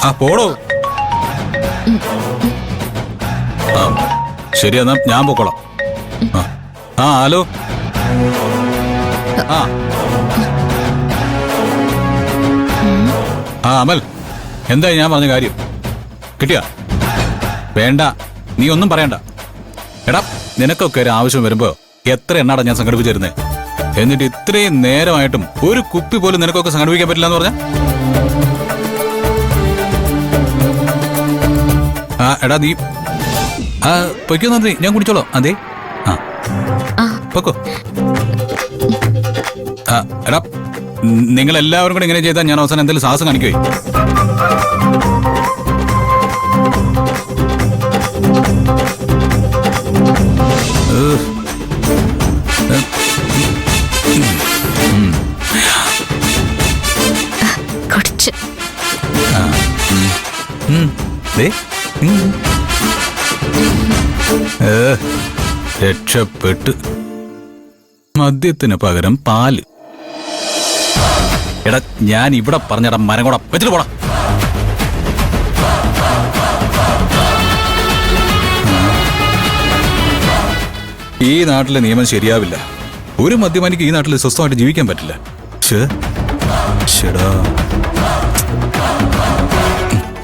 ആ പോടോ. ശരി, എന്നാ ഞാൻ പോക്കോളാം. ആ ഹലോ. ആ ആ അമൽ, എന്തായി ഞാൻ പറഞ്ഞ കാര്യം? കിട്ടിയാ? വേണ്ട, നീ ഒന്നും പറയണ്ട. എടാ, നിനക്കൊക്കെ ഒരു ആവശ്യം വരുമ്പോ എത്ര എണ്ണാടാ ഞാൻ സംഘടിപ്പിച്ചിരുന്നേ. എന്നിട്ട് ഇത്രയും നേരമായിട്ടും ഒരു കുപ്പി പോലും നിനക്കൊക്കെ സംഘടിപ്പിക്കാൻ പറ്റില്ല എന്ന് പറഞ്ഞ? ആ എടാ നീ പൊയ്ക്കോ നന്ദി, ഞാൻ കുടിച്ചോളാം. അതെ, ആ പൊക്കോ. എടാ, നിങ്ങൾ എല്ലാവരും കൂടെ ഇങ്ങനെ ചെയ്താൽ ഞാൻ അവസാനം എന്തെങ്കിലും സാഹസം കാണിക്കുവേ. രക്ഷപ്പെട്ട്. മദ്യത്തിന് പകരം പാല്. എടാ, ഞാൻ ഇവിടെ പറഞ്ഞടാ മരം കൂടെ വെച്ചിട്ട് പോടാ. ഈ നാട്ടിലെ നിയമം ശരിയാവില്ല. ഒരു മദ്യപാനിക്ക് ഈ നാട്ടിൽ സ്വസ്ഥമായിട്ട് ജീവിക്കാൻ പറ്റില്ല.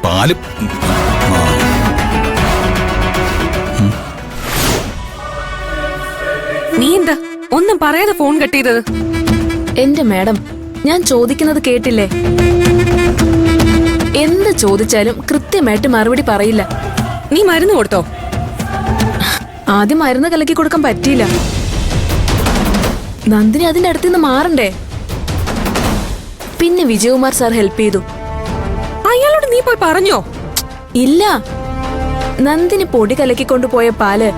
പാല്. നീ എന്താ ഒന്നും പറയാതെ ഫോൺ കട്ട് ചെയ്തത്? എന്റെ മാഡം, ഞാൻ ചോദിക്കുന്നത് കേട്ടില്ലേ? എന്ത് ചോദിച്ചാലും കൃത്യമായിട്ട് മറുപടി പറയില്ല. നീ മരുന്ന് കൊടുത്തോ? ആദ്യം മരുന്ന് കലക്കി കൊടുക്കാൻ പറ്റിയില്ല. നന്ദിനി അതിന്റെ അടുത്തുനിന്ന് മാറണ്ടേ? പിന്നെ വിജയകുമാർ സാർ ഹെൽപ്പ് ചെയ്തു. അയാളോട് നീ പോയി പറഞ്ഞോ? ഇല്ല, നന്ദിനി പൊടി കലക്കിക്കൊണ്ടുപോയ പാല്